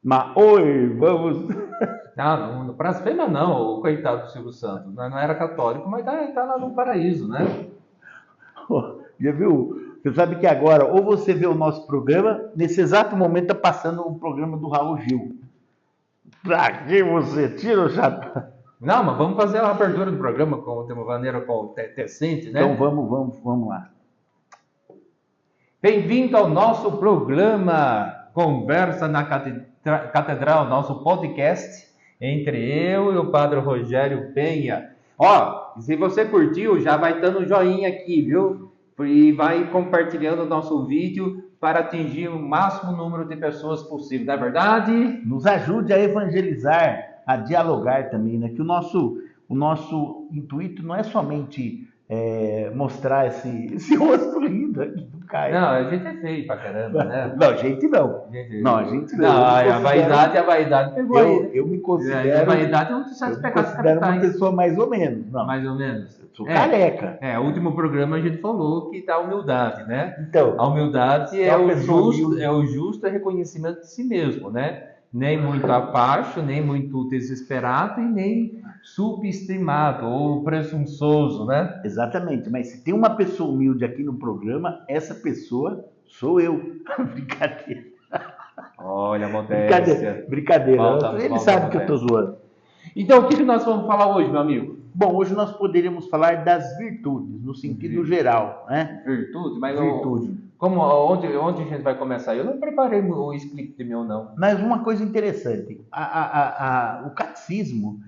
Mas, oi, vamos. Não, no blasfema não, o coitado do Silvio Santos. Não era católico, mas tá lá no paraíso, né? Já viu? Você sabe que agora, ou você vê o nosso programa, nesse exato momento está passando o programa do Raul Gil. Pra que você tira o chapéu? Não, mas vamos fazer a abertura do programa de uma maneira decente, Então né? vamos lá. Bem-vindo ao nosso programa Conversa na Catedral, nosso podcast entre eu e o Padre Rogério Penha. Ó, se você curtiu, já vai dando um joinha aqui, viu? E vai compartilhando o nosso vídeo para atingir o máximo número de pessoas possível, não é verdade? Nos ajude a evangelizar, a dialogar também, né? Que o nosso intuito não é somente mostrar esse rosto lindo aqui do Caio. Não, a gente é feio pra caramba, né? Não, gente não. Não, a gente não. Não, a vaidade pegou aí, né? Eu me A considero. vaidade é um dos Eu sete me pecados considero uma capitais. pessoa mais ou menos. Não, Mais ou menos. eu sou careca. O último programa a gente falou que da humildade, né? Então, A humildade é uma pessoa humilde. é o justo reconhecimento de si mesmo, né? Nem muito abaixo, nem muito desesperado e nem subestimado ou presunçoso, né? Exatamente, mas se tem uma pessoa humilde aqui no programa, essa pessoa sou eu. Brincadeira. Olha a Brincadeira. modéstia. Brincadeira. Ele Falta sabe que eu tô modéstia. zoando. Então, o que nós vamos falar hoje, meu amigo? Bom, hoje nós poderíamos falar das virtudes, no sentido geral, né? Virtude? Mas Virtude. onde a gente vai começar? Eu não preparei o script meu, não. Mas uma coisa interessante, o catecismo,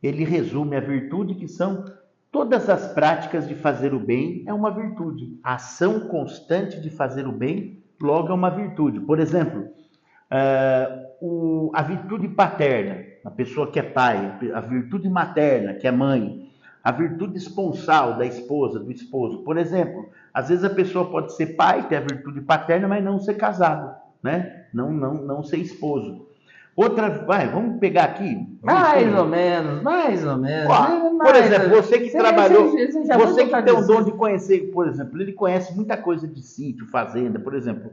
ele resume a virtude que são todas as práticas de fazer o bem é uma virtude. A ação constante de fazer o bem, logo é uma virtude. Por exemplo, a virtude paterna, a pessoa que é pai, a virtude materna, que é mãe, a virtude esponsal da esposa, do esposo. Por exemplo, às vezes a pessoa pode ser pai, ter a virtude paterna, mas não ser casado, né? Não ser esposo. Outra, vamos pegar aqui. Mais ou menos. Por exemplo, você que trabalhou, você que tem o dom de... de conhecer, por exemplo, ele conhece muita coisa de sítio, fazenda, por exemplo.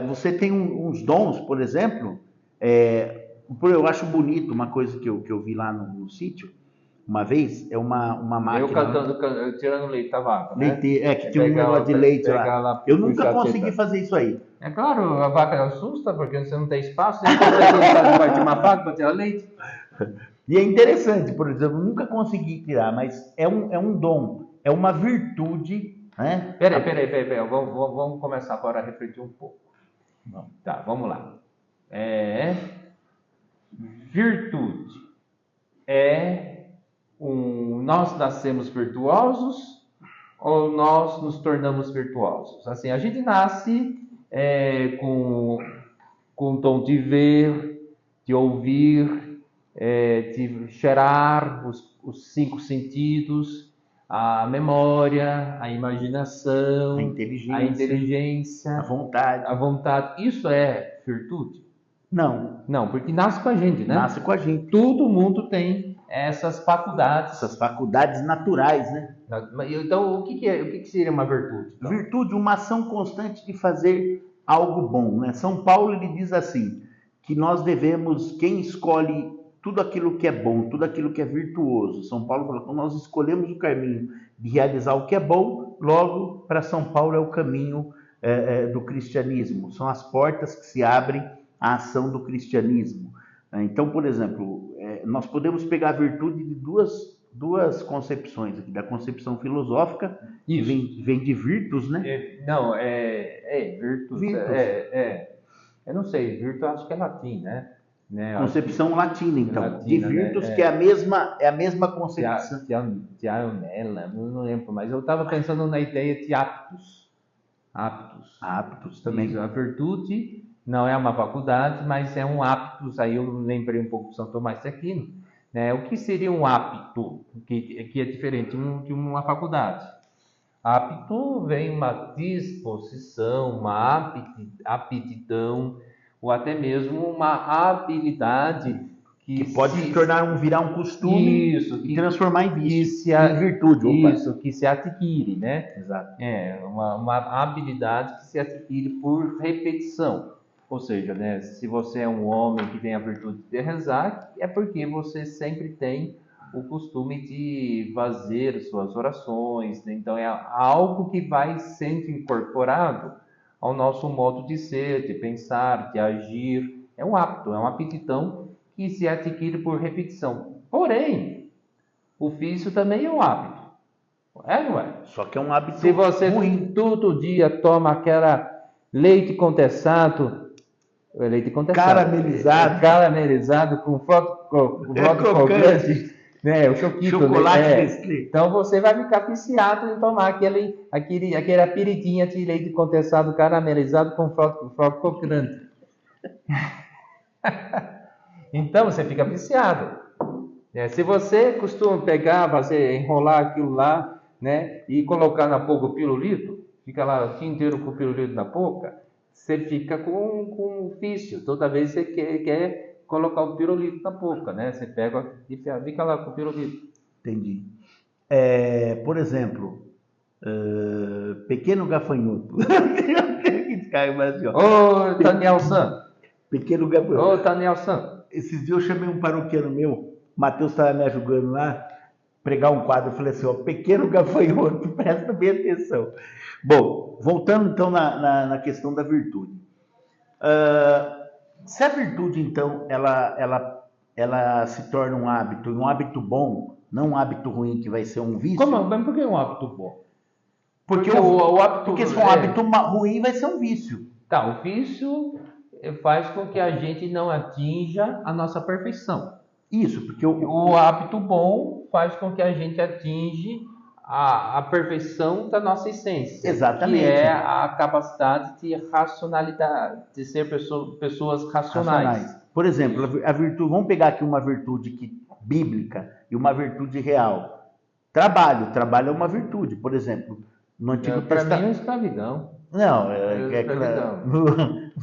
Você tem uns dons, por exemplo, eu acho bonito uma coisa que eu vi lá no sítio, uma vez, é uma máquina. Eu tirando leite da vaca, né? Que tem um negócio de leite lá. Eu nunca consegui fazer isso aí. É claro, a vaca assusta, porque você não tem espaço, você não consegue partir uma vaca para tirar leite. E é interessante, por exemplo, eu nunca consegui tirar, mas é um dom, é uma virtude, né? Peraí, vamos começar agora a refletir um pouco. Tá, vamos lá. Virtude nós nascemos virtuosos ou nós nos tornamos virtuosos? Assim, a gente nasce com o dom de ver, de ouvir, de cheirar, os cinco sentidos, a memória, a imaginação, a inteligência, a vontade. Isso é virtude? Não. Não, porque nasce com a gente, né? Nasce com a gente. Todo mundo tem essas faculdades. Essas faculdades naturais, né? Então, o que seria uma virtude? Então? Virtude, uma ação constante de fazer algo bom, né? São Paulo, ele diz assim, que nós devemos, quem escolhe tudo aquilo que é bom, tudo aquilo que é virtuoso. São Paulo falou que nós escolhemos o caminho de realizar o que é bom, logo, para São Paulo é o caminho do cristianismo. São as portas que se abrem à ação do cristianismo. Então, por exemplo, nós podemos pegar a virtude de duas concepções aqui, da concepção filosófica, que vem de virtus, né? Virtus. Eu não sei, virtus acho que é latim, né? Concepção latina, então. Latina, de virtus, né? Que é a mesma concepção. Tiaonella, não lembro, mas eu estava pensando na ideia de aptus. Aptus também. Isso, a virtude não é uma faculdade, mas é um aptus. Aí eu lembrei um pouco de São Tomás de Aquino. Né? O que seria um apto, que é diferente de uma faculdade? Apto vem uma disposição, uma aptidão, ou até mesmo uma habilidade que pode se tornar virar um costume e transformar em vício, em virtude. Isso, que se adquire, né? Exato. Uma habilidade que se adquire por repetição. Ou seja, né, se você é um homem que tem a virtude de rezar, é porque você sempre tem o costume de fazer suas orações, né? Então é algo que vai sendo incorporado ao nosso modo de ser, de pensar, de agir. É um hábito, é uma aptidão que se adquire por repetição. Porém, o vício também é um hábito. É, não é? Só que é um hábito Se você ruim. todo dia toma aquela leite condensado, caramelizado com frota crocante, né, o choquito, Chocolate né? Nestlé. Então você vai ficar viciado em tomar aquela piridinha de leite condensado caramelizado com frota crocante. Então você fica viciado. Se você costuma pegar, você enrolar aquilo lá, né, e colocar na boca o pirulito, fica lá o dia inteiro com o pirulito na boca, você fica com vício. Toda vez você quer colocar o pirulito na boca, né? Você pega e fica lá com o pirulito. Entendi. Por exemplo, pequeno gafanhoto. Ô, Daniel San. Pequeno gafanhoto. Ô, Daniel San. Esses dias eu chamei um paroquiano meu, Matheus estava me ajudando lá, pregar um quadro, eu falei assim, ó, pequeno gafanhoto, presta bem atenção. Bom, voltando então na questão da virtude. Se a virtude, então, ela se torna um hábito bom, não um hábito ruim que vai ser um vício. Mas por que um hábito bom? Porque se for um hábito ruim, vai ser um vício. Tá, o vício faz com que a gente não atinja a nossa perfeição. Isso, porque o hábito bom faz com que a gente atinja a perfeição da nossa essência. Exatamente. Que é a capacidade de racionalidade, de ser pessoas racionais. Por exemplo, a virtude, vamos pegar aqui uma virtude bíblica e uma virtude real. Trabalho é uma virtude, por exemplo. No Antigo Testamento. Para mim é escravidão. Não,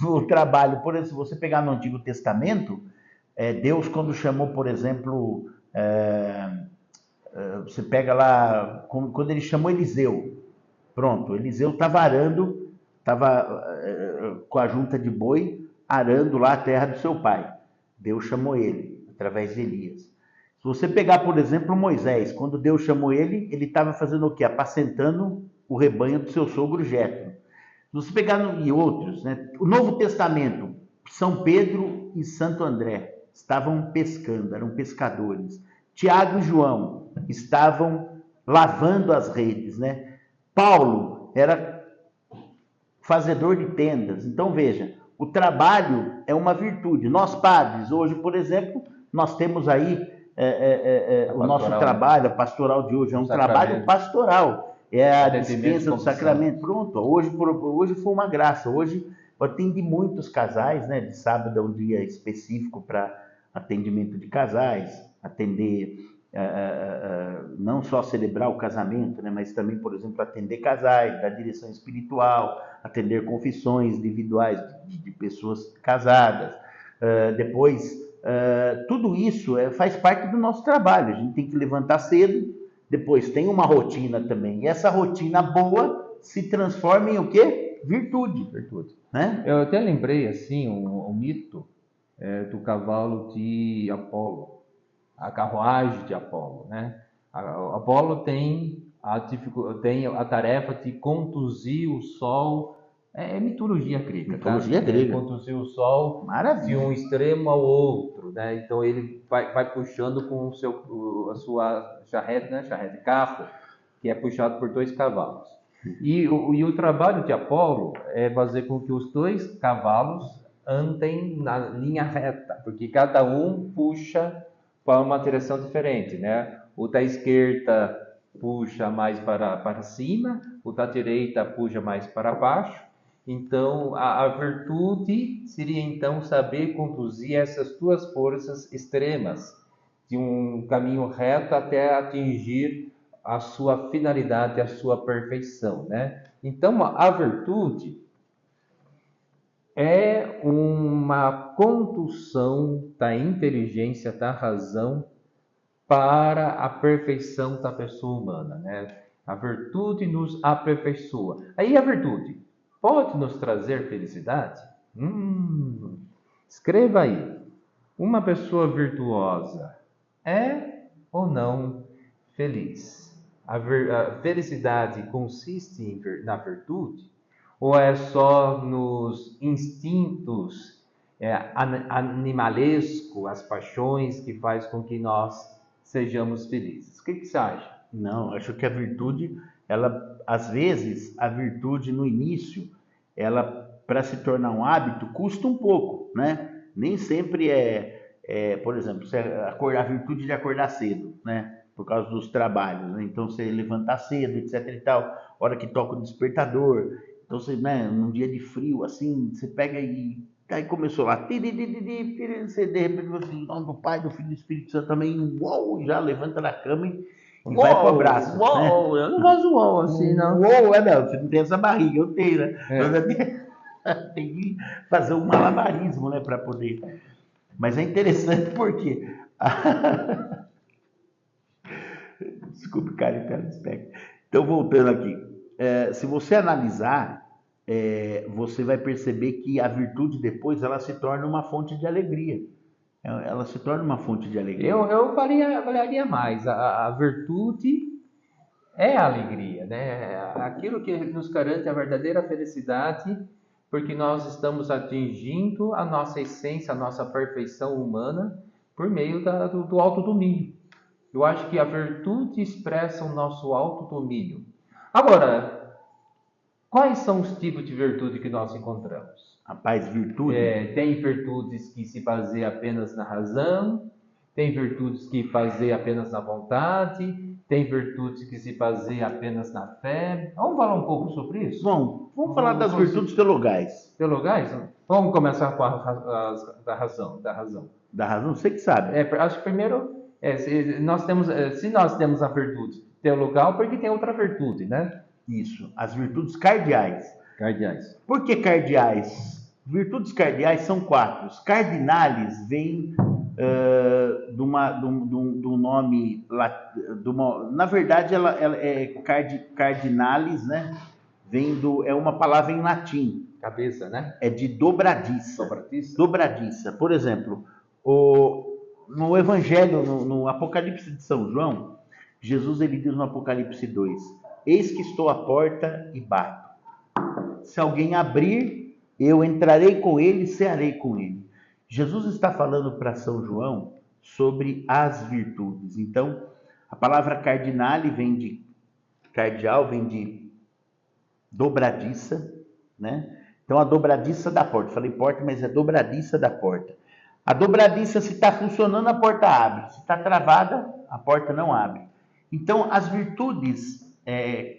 no trabalho, por exemplo, se você pegar no Antigo Testamento, Deus quando chamou, por exemplo, você pega lá, quando ele chamou Eliseu, pronto, Eliseu estava arando, estava com a junta de boi, arando lá a terra do seu pai. Deus chamou ele, através de Elias. Se você pegar, por exemplo, Moisés, quando Deus chamou ele estava fazendo o quê? Apacentando o rebanho do seu sogro Jetro. Se você pegar e outros, né? O Novo Testamento, São Pedro e Santo André estavam pescando, eram pescadores. Tiago e João estavam lavando as redes, né? Paulo era fazedor de tendas. Então veja, o trabalho é uma virtude. Nós padres, hoje, por exemplo, nós temos aí o nosso trabalho, a pastoral de hoje, é um trabalho pastoral. É a dispensa do sacramento. Pronto, hoje foi uma graça. Hoje eu atendi muitos casais, né? De sábado é um dia específico para atendimento de casais, atender, não só celebrar o casamento, né? Mas também, por exemplo, atender casais, dar direção espiritual, atender confissões individuais de pessoas casadas. Depois, tudo isso faz parte do nosso trabalho. A gente tem que levantar cedo. Depois tem uma rotina também. E essa rotina boa se transforma em o quê? Virtude. Né? Eu até lembrei, assim, um mito do cavalo de Apolo. A carruagem de Apolo, né? Apolo tem a tarefa de conduzir o sol. É mitologia grega. Mitologia grega. Conduzir o sol de um extremo ao outro, né? Então ele vai puxando com a sua charrete, né? Charrete de carro, que é puxado por 2 cavalos. E o trabalho de Apolo é fazer com que os 2 cavalos andem na linha reta, porque cada um puxa para uma direção diferente, né? O da esquerda puxa mais para cima, o da direita puxa mais para baixo. Então, a virtude seria, então, saber conduzir essas 2 forças extremas de um caminho reto até atingir a sua finalidade, a sua perfeição, né? Então, a virtude é uma condução da inteligência, da razão para a perfeição da pessoa humana, né? A virtude nos aperfeiçoa. Aí a virtude pode nos trazer felicidade? Escreva aí. Uma pessoa virtuosa é ou não feliz? A felicidade consiste na virtude? Ou é só nos instintos animalescos, as paixões que faz com que nós sejamos felizes? O que você acha? Não, acho que a virtude, ela, às vezes, a virtude no início, ela, para se tornar um hábito, custa um pouco, né? Nem sempre por exemplo, a virtude de acordar cedo, né? Por causa dos trabalhos, né? Então você levantar cedo, etc e tal, hora que toca o despertador, então você, né, num dia de frio, assim, você pega e aí começou lá, você de repente você, em nome do Pai, do Filho e do Espírito Santo também, uou, já levanta da cama e vai pro abraço, né? Eu não faço uou assim, não. Uou, não, você não tem essa barriga, eu tenho, né? É. Tem que fazer um malabarismo, né, para poder. Mas é interessante porque desculpe, cara, telespectador. Então, voltando aqui, se você analisar, você vai perceber que a virtude depois ela se torna uma fonte de alegria. Ela se torna uma fonte de alegria. Eu avaliaria mais. A virtude é a alegria, né? Aquilo que nos garante a verdadeira felicidade, porque nós estamos atingindo a nossa essência, a nossa perfeição humana por meio do autodomínio. Eu acho que a virtude expressa o nosso autodomínio. Agora, quais são os tipos de virtude que nós encontramos? Rapaz, virtude. Tem virtudes que se baseiam apenas na razão, tem virtudes que baseiam apenas na vontade, tem virtudes que se baseiam apenas na fé. Vamos falar um pouco sobre isso? Bom, vamos falar das virtudes teologais. Teologais? Vamos começar com da razão. Da razão, você que sabe. Acho que primeiro, se nós temos a virtude teologal, porque tem outra virtude, né? Isso, as virtudes cardeais. Cardeais. Por que cardeais? Virtudes cardeais são 4. Os cardinales vêm do nome, na verdade, ela é cardinalis, né? É uma palavra em latim. Cabeça, né? É de dobradiça. Dobradiça. Por exemplo, no Evangelho, no Apocalipse de São João, Jesus ele diz no Apocalipse 2: Eis que estou à porta e bato. Se alguém abrir, eu entrarei com ele e cearei com ele. Jesus está falando para São João sobre as virtudes. Então, a palavra cardinale cardeal vem de dobradiça, né? Então, a dobradiça da porta. Falei porta, mas é dobradiça da porta. A dobradiça, se está funcionando, a porta abre. Se está travada, a porta não abre. Então, as virtudes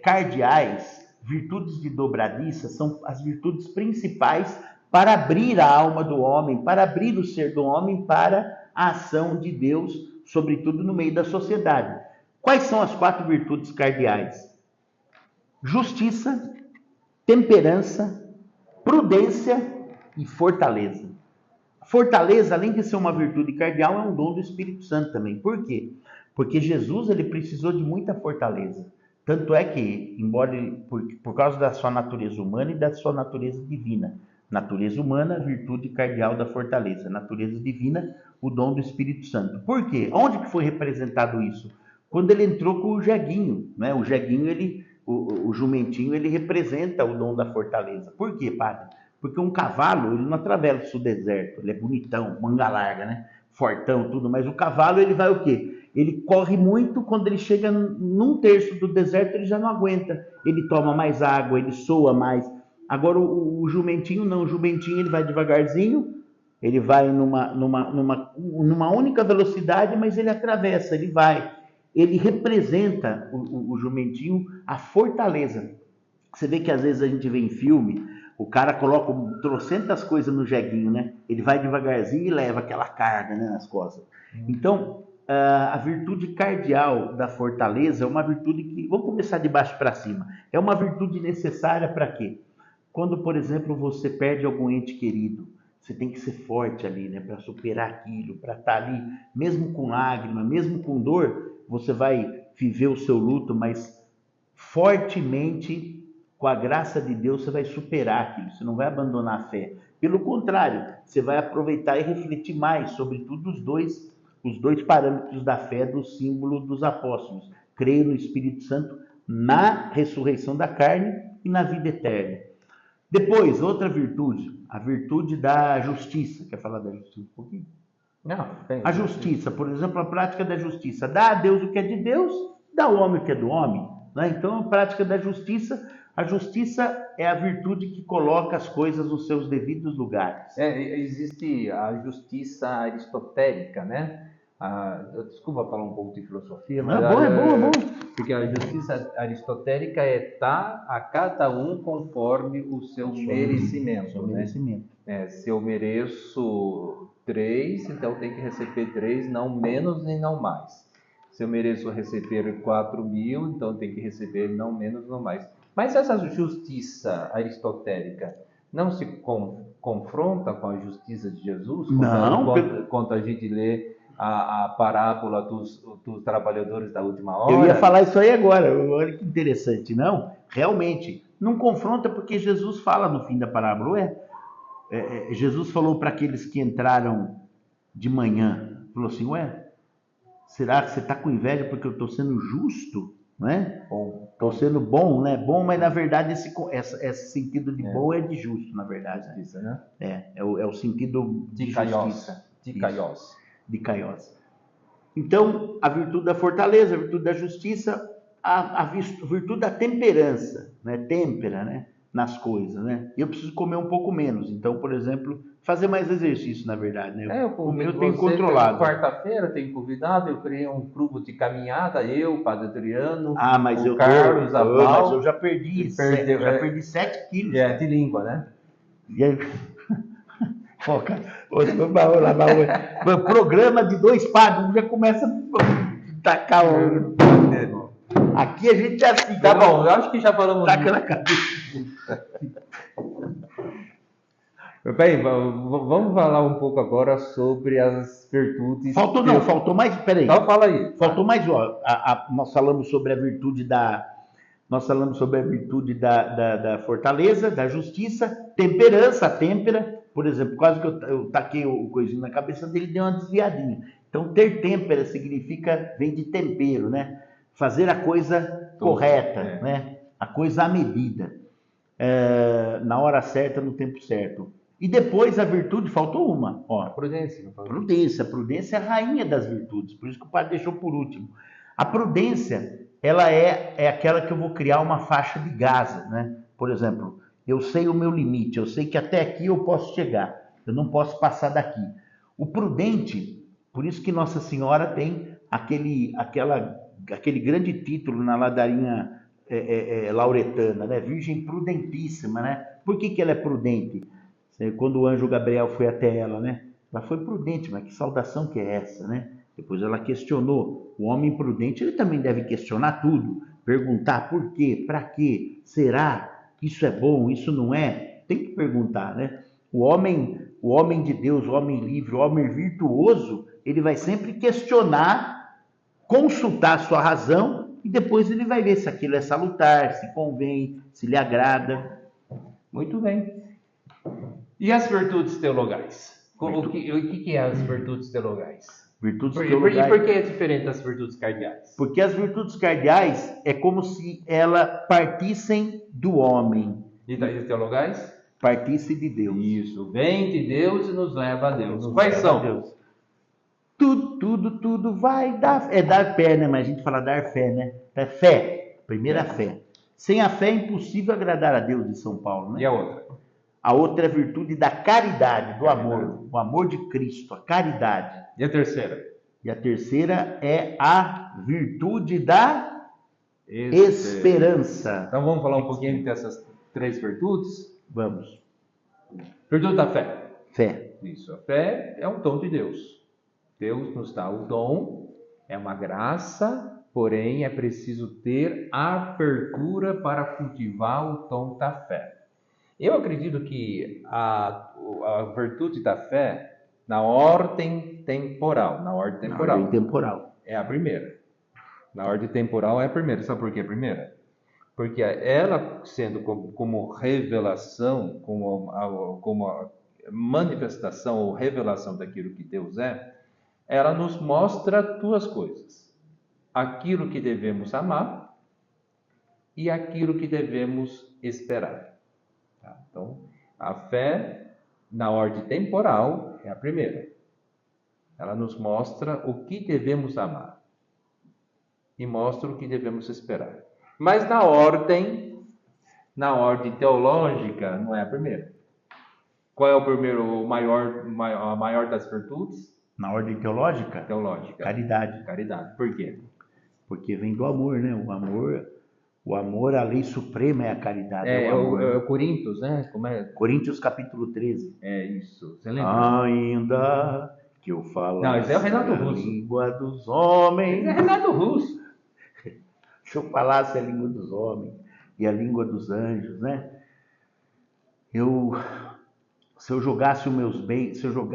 cardeais, virtudes de dobradiça, são as virtudes principais para abrir a alma do homem, para abrir o ser do homem para a ação de Deus, sobretudo no meio da sociedade. Quais são as 4 virtudes cardeais? Justiça, temperança, prudência e fortaleza. Fortaleza, além de ser uma virtude cardeal, é um dom do Espírito Santo também. Por quê? Porque Jesus ele precisou de muita fortaleza. Tanto é que, embora por causa da sua natureza humana e da sua natureza divina, natureza humana, a virtude cardeal da fortaleza, natureza divina, o dom do Espírito Santo. Por quê? Onde que foi representado isso? Quando ele entrou com o jeguinho, né? O jeguinho, o jumentinho, ele representa o dom da fortaleza. Por quê, padre? Porque um cavalo, ele não atravessa o deserto, ele é bonitão, manga larga, né? Fortão, tudo, mas o cavalo, ele vai o quê? Ele corre muito, quando ele chega num terço do deserto, ele já não aguenta. Ele toma mais água, ele soa mais. Agora, o jumentinho não. O jumentinho, ele vai devagarzinho, ele vai numa única velocidade, mas ele atravessa, ele vai. Ele representa, o jumentinho, a fortaleza. Você vê que às vezes a gente vê em filme, o cara coloca trocentas coisas no jeguinho, né? Ele vai devagarzinho e leva aquela carga, né, nas costas. Então, a virtude cardeal da fortaleza é uma virtude que, vamos começar de baixo para cima, é uma virtude necessária para quê? Quando, por exemplo, você perde algum ente querido, você tem que ser forte ali, né, para superar aquilo, para estar ali, mesmo com lágrima, mesmo com dor, você vai viver o seu luto, mas fortemente com a graça de Deus você vai superar aquilo, você não vai abandonar a fé. Pelo contrário, você vai aproveitar e refletir mais sobre tudo os dois parâmetros da fé do símbolo dos apóstolos. Creio no Espírito Santo, na ressurreição da carne e na vida eterna. Depois, outra virtude, a virtude da justiça. Quer falar da justiça um pouquinho? Não, tem. A justiça, por exemplo, a prática da justiça. Dá a Deus o que é de Deus, dá ao homem o que é do homem. Né? Então, a prática da justiça, a justiça é a virtude que coloca as coisas nos seus devidos lugares. Existe a justiça aristotélica, né? Desculpa falar um pouco de filosofia, mas É bom. porque a justiça aristotélica é dar a cada um conforme o seu merecimento, né? Se eu mereço 3, então eu tenho que receber 3, não menos nem não mais. Se eu mereço receber 4.000, então eu tenho que receber não menos não mais. Mas essa justiça aristotélica não se confronta com a justiça de Jesus? Quando a gente lê a parábola dos trabalhadores da última hora. Eu ia falar isso aí agora, olha que interessante. Não, realmente, não confronta porque Jesus fala no fim da parábola. Jesus falou para aqueles que entraram de manhã, falou assim, será que você está com inveja porque eu estou sendo justo? Né? Estou sendo bom, né? Bom, mas na verdade esse sentido de bom é de justo, na verdade. Justiça, né? É o sentido de justiça. De Caiós. Então, a virtude da fortaleza, a virtude da justiça, a virtude da temperança, né? Têmpera, né? Nas coisas, né? Eu preciso comer um pouco menos. Então, por exemplo, fazer mais exercício, na verdade, né? Eu tenho controlado. Quarta-feira tem convidado, eu criei um grupo de caminhada, eu, Padre Adriano, o Carlos, a Val. Mas eu já perdi 7 quilos. De língua, né? E aí... Programa de 2 padres, já começa a tacar o... Aqui a gente é assim. Tá bom, eu acho que já falamos. Taca na cabeça. Bem, vamos falar um pouco agora sobre as virtudes. Faltou mais, peraí. Então fala aí. Faltou mais, nós falamos sobre a virtude da fortaleza, da justiça, temperança, a têmpera. Por exemplo, quase que eu taquei o coisinho na cabeça dele, deu uma desviadinha. Então, ter têmpera vem de tempero, né? Fazer a coisa correta, né? A coisa à medida, na hora certa, no tempo certo. E depois a virtude, faltou uma. Prudência. Prudência é a rainha das virtudes, por isso que o padre deixou por último. A prudência, ela é aquela que eu vou criar uma faixa de Gaza, né? Por exemplo, eu sei o meu limite, eu sei que até aqui eu posso chegar, eu não posso passar daqui. O prudente, por isso que Nossa Senhora tem aquele grande título na ladainha lauretana, né? Virgem prudentíssima, né? Por que ela é prudente? Quando o anjo Gabriel foi até ela, né? Ela foi prudente, mas que saudação que é essa, né? Depois ela questionou. O homem prudente, ele também deve questionar tudo, perguntar por quê, para quê, será? Isso é bom, isso não é? Tem que perguntar, né? O homem de Deus, o homem livre, o homem virtuoso, ele vai sempre questionar, consultar a sua razão e depois ele vai ver se aquilo é salutar, se convém, se lhe agrada. Muito bem. E as virtudes teologais? O que é as virtudes teologais? Teologais. E por que é diferente das virtudes cardeais? Porque as virtudes cardeais é como se elas partissem do homem. E das teologais? Partissem de Deus. Isso, vem de Deus e nos leva a Deus. Quais são? Tudo vai dar. É dar fé, né? Mas a gente fala dar fé, né? É fé. Primeira fé. Sem a fé é impossível agradar a Deus, de São Paulo, né? E a outra? A outra é a virtude da caridade, do amor. O amor de Cristo, a caridade. E a terceira? E a terceira é a virtude da esperança. Então vamos falar um pouquinho dessas 3 virtudes? Vamos. Virtude da fé. Fé. Isso, a fé é um dom de Deus. Deus nos dá o dom, é uma graça, porém é preciso ter abertura para cultivar o dom da fé. Eu acredito que a virtude da fé, na ordem temporal, é a primeira. Na ordem temporal é a primeira. Sabe por que a primeira? Porque ela sendo como revelação, como a manifestação ou revelação daquilo que Deus é, ela nos mostra duas coisas: aquilo que devemos amar e aquilo que devemos esperar. Tá? Então, a fé na ordem temporal é a primeira. Ela nos mostra o que devemos amar e mostra o que devemos esperar. Mas na ordem teológica, não é a primeira. Qual é o primeiro, a maior das virtudes? Na ordem teológica? Teológica. Caridade. Caridade. Por quê? Porque vem do amor, né? O amor, a lei suprema é a caridade. É o amor. É Coríntios, né? Como é? Coríntios capítulo 13. É isso. Você lembra? Ainda que eu falasse Não, esse é o Renato Russo. a língua dos homens. Esse é Renato Russo. Se eu falasse a língua dos homens e a língua dos anjos, né? Se eu jogasse os meus bens, se eu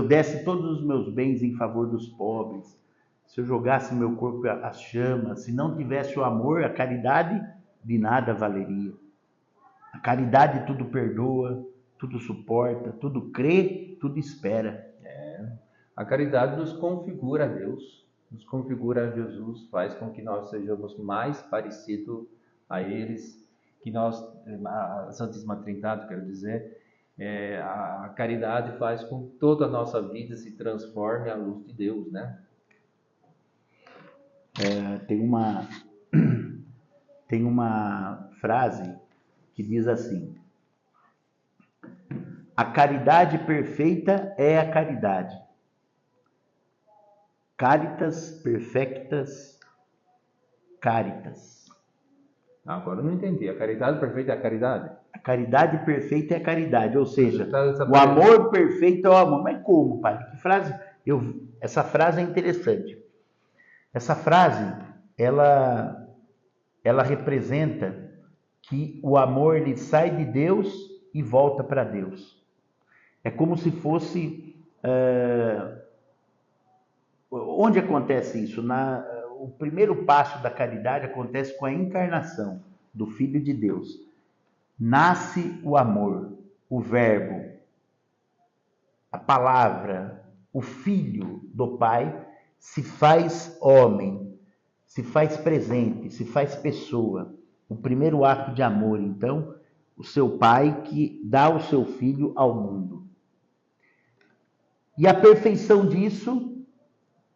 desse todos os meus bens em favor dos pobres, se eu jogasse meu corpo às chamas, se não tivesse o amor, a caridade de nada valeria. A caridade tudo perdoa, tudo suporta, tudo crê, tudo espera. A caridade nos configura a Deus, nos configura a Jesus, faz com que nós sejamos mais parecidos a eles, que nós, a Santíssima Trindade, quero dizer, a caridade faz com que toda a nossa vida se transforme à luz de Deus, né? Tem uma frase que diz assim: a caridade perfeita é a caridade. Caritas perfectas caritas. Agora eu não entendi. A caridade perfeita é a caridade? A caridade perfeita é a caridade, ou seja, o amor perfeito é o amor. Mas como, padre? Que frase? Essa frase é interessante. Essa frase, ela representa que o amor ele sai de Deus e volta para Deus. É como se fosse... onde acontece isso? O primeiro passo da caridade acontece com a encarnação do Filho de Deus. Nasce o amor, o verbo, a palavra, o Filho do Pai se faz homem, se faz presente, se faz pessoa. O primeiro ato de amor, então, o seu Pai que dá o seu Filho ao mundo. E a perfeição disso,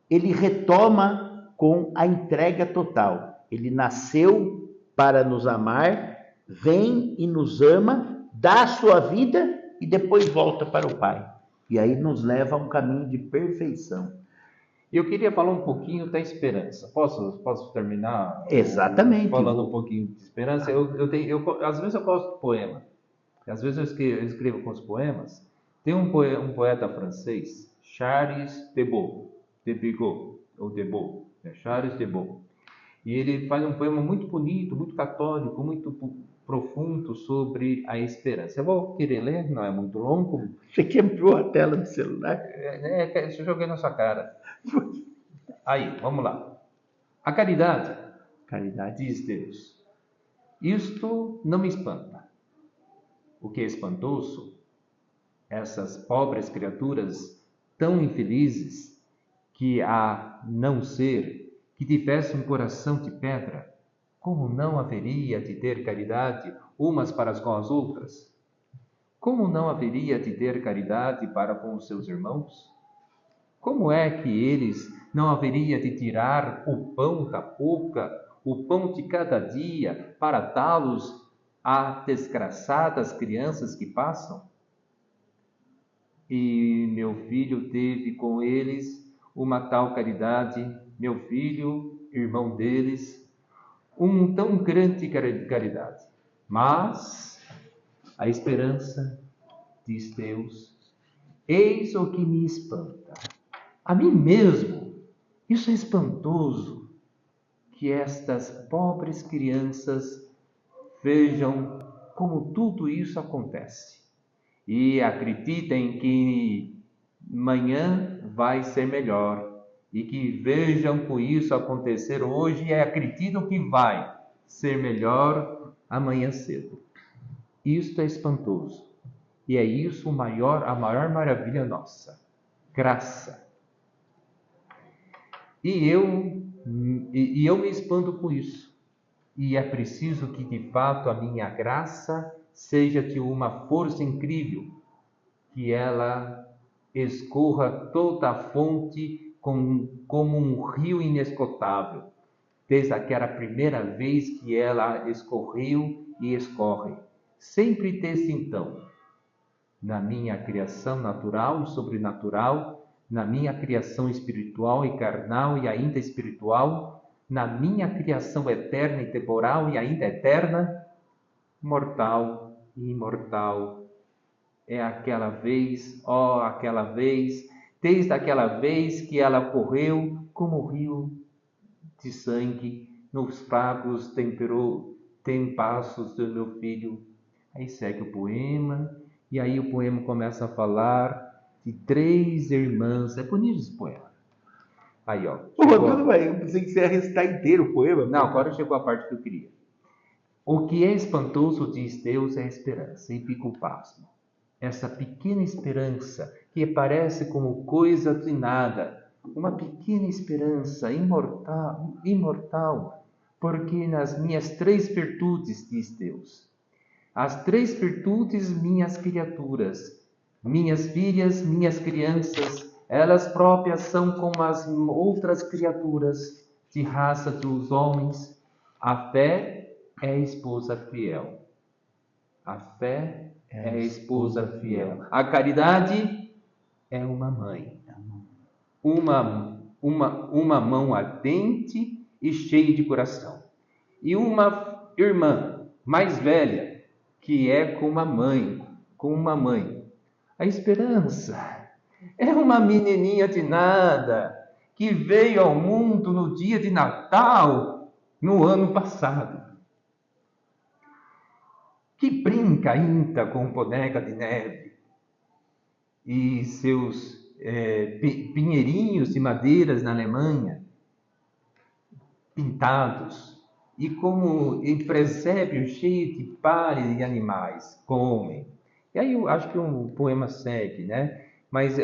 ele retoma com a entrega total. Ele nasceu para nos amar, vem e nos ama, dá a sua vida e depois volta para o Pai. E aí nos leva a um caminho de perfeição. Eu queria falar um pouquinho da esperança. Posso terminar? Exatamente. Falando um pouquinho de esperança. Às vezes eu gosto de poema. Às vezes eu escrevo com os poemas. Tem um poeta francês, Charles de Bigot, Charles de Bigot. E ele faz um poema muito bonito, muito católico, muito profundo sobre a esperança. Eu vou querer ler, não é muito longo. Você quebrou a tela do celular? Eu joguei na sua cara. Aí, vamos lá. A caridade, diz Deus, isto não me espanta. O que é espantoso, essas pobres criaturas tão infelizes, que a não ser que tivesse um coração de pedra, como não haveria de ter caridade umas para com as outras? Como não haveria de ter caridade para com os seus irmãos? Como é que eles não haveria de tirar o pão da boca, o pão de cada dia, para dá-los a desgraçadas crianças que passam? E meu filho teve com eles uma tal caridade, meu filho, irmão deles, um tão grande caridade. Mas a esperança, diz Deus, eis o que me espanta. A mim mesmo, isso é espantoso, que estas pobres crianças vejam como tudo isso acontece e acreditem que manhã vai ser melhor e que vejam com isso acontecer hoje e acreditam que vai ser melhor amanhã cedo. Isto é espantoso. E é isso a maior maravilha nossa. Graça. E eu me espanto com isso. E é preciso que, de fato, a minha graça seja de uma força incrível, que ela escorra toda a fonte como um rio inesgotável, desde aquela primeira vez que ela escorreu e escorre. Sempre desde então, na minha criação natural e sobrenatural, na minha criação espiritual e carnal e ainda espiritual, na minha criação eterna e temporal e ainda eterna, mortal e imortal. É aquela vez, aquela vez, desde aquela vez que ela correu como rio de sangue nos fragos tempasos do meu filho. Aí segue o poema, e aí o poema começa a falar de 3 irmãs. É bonito esse poema. Aí, ó. Tudo bem, eu pensei que você ia recitar inteiro o poema. Não, agora chegou a parte que eu queria. O que é espantoso, diz Deus, é a esperança, e fica o pasmo. Essa pequena esperança que parece como coisa de nada, uma pequena esperança imortal, porque nas minhas 3 virtudes, diz Deus, as 3 virtudes, minhas criaturas, minhas filhas, minhas crianças, elas próprias são como as outras criaturas de raça dos homens. A fé é a esposa fiel. A fé é a esposa fiel. A caridade é uma mãe. Uma mão ardente e cheia de coração. E uma irmã mais velha, que é como uma mãe. A esperança é uma menininha de nada que veio ao mundo no dia de Natal, no ano passado, que brinca ainda com boneca de neve e seus pinheirinhos de madeiras na Alemanha, pintados, e como em presépio cheio de pares de animais comem. E aí eu acho que o poema segue, né? Mas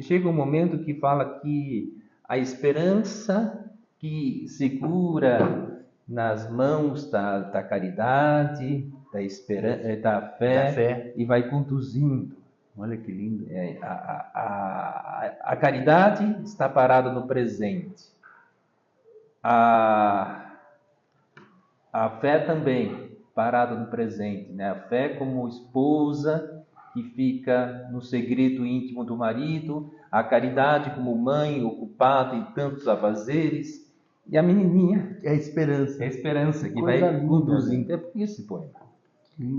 chega um momento que fala que a esperança que segura nas mãos da caridade, da fé, e vai conduzindo. Olha que lindo. A caridade está parada no presente. A fé também parada no presente, né? A fé como esposa que fica no segredo íntimo do marido, a caridade como mãe ocupada em tantos afazeres, e a menininha é a esperança. É a esperança que Coisa vai linda, conduzindo. né? É por isso esse poema.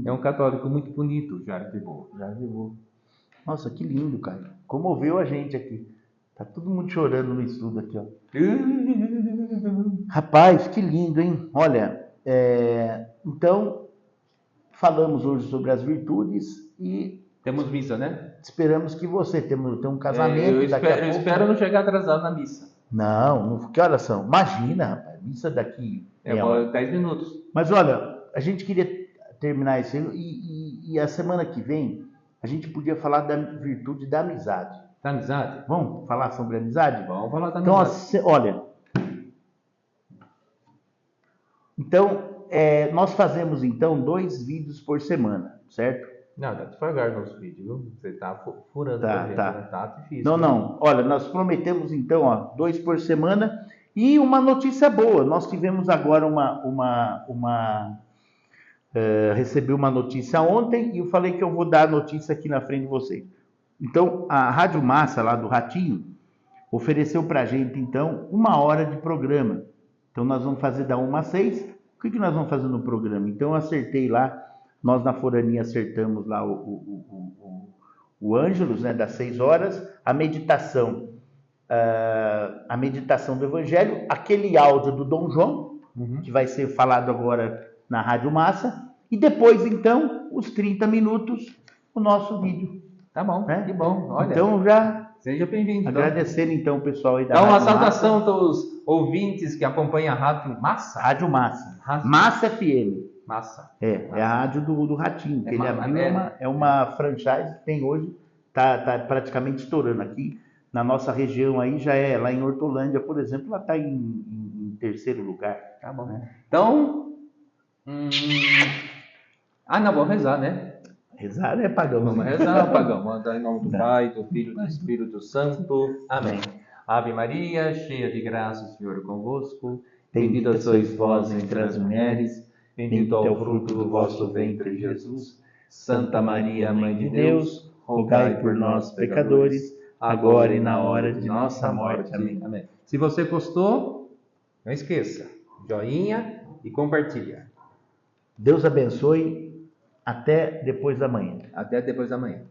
É um católico muito bonito, Jair Pegou. Nossa, que lindo, cara. Comoveu a gente aqui. Tá todo mundo chorando no estudo aqui, ó. Rapaz, que lindo, hein? Olha, então, falamos hoje sobre as virtudes e... Temos missa, né? Esperamos que você tem um casamento eu espero não chegar atrasado na missa. Não, que horas são? Imagina, rapaz, missa daqui... 10 minutos. Mas olha, a gente queria terminar esse ano e a semana que vem a gente podia falar da virtude da amizade. Da amizade? Vamos falar sobre a amizade? Vamos falar da amizade. Então, olha... Então, nós fazemos, então, 2 vídeos por semana, certo? Não, tá devagar nos vídeos, viu? Você tá furando. Tá difícil. Não. Olha, nós prometemos, então, 2 por semana. E uma notícia boa. Nós tivemos agora recebi uma notícia ontem e eu falei que eu vou dar a notícia aqui na frente de vocês. Então, a Rádio Massa, lá do Ratinho, ofereceu pra gente, então, 1 hora de programa. Então, nós vamos fazer da 1 às 6. O que nós vamos fazer no programa? Então, eu acertei lá, nós na Forania acertamos lá o Ângelus, né, das 6 horas, a meditação do Evangelho, aquele áudio do Dom João, que vai ser falado agora na Rádio Massa, e depois, então, os 30 minutos, o nosso vídeo. Tá bom, né? Que bom. Olha. Então, já Seja bem-vindo. Agradecer então o pessoal aí da Então, uma Rádio saudação Massa. dos ouvintes que acompanham a Rádio Massa. Rádio Massa. Rádio Massa FM. Massa. É a rádio do Ratinho, que ele abriu, é uma franchise que tem hoje, tá praticamente estourando aqui. Na nossa região aí, já é lá em Hortolândia, por exemplo, ela está em terceiro lugar. Tá bom. Né? Então, não, vou rezar, né? Rezar é pagão. Vamos rezar, pagão. Manda em nome do Pai, do Filho e do Espírito Santo. Amém. Ave Maria, cheia de graça, o Senhor é convosco. Bendita sois vós entre as mulheres, bendito é o fruto do vosso ventre, Jesus. Santa Maria, Mãe de Deus, rogai por nós, pecadores, agora e na hora de nossa morte. Amém. Amém. Se você gostou, não esqueça, joinha e compartilha. Deus abençoe. Até depois da manhã. Até depois da manhã.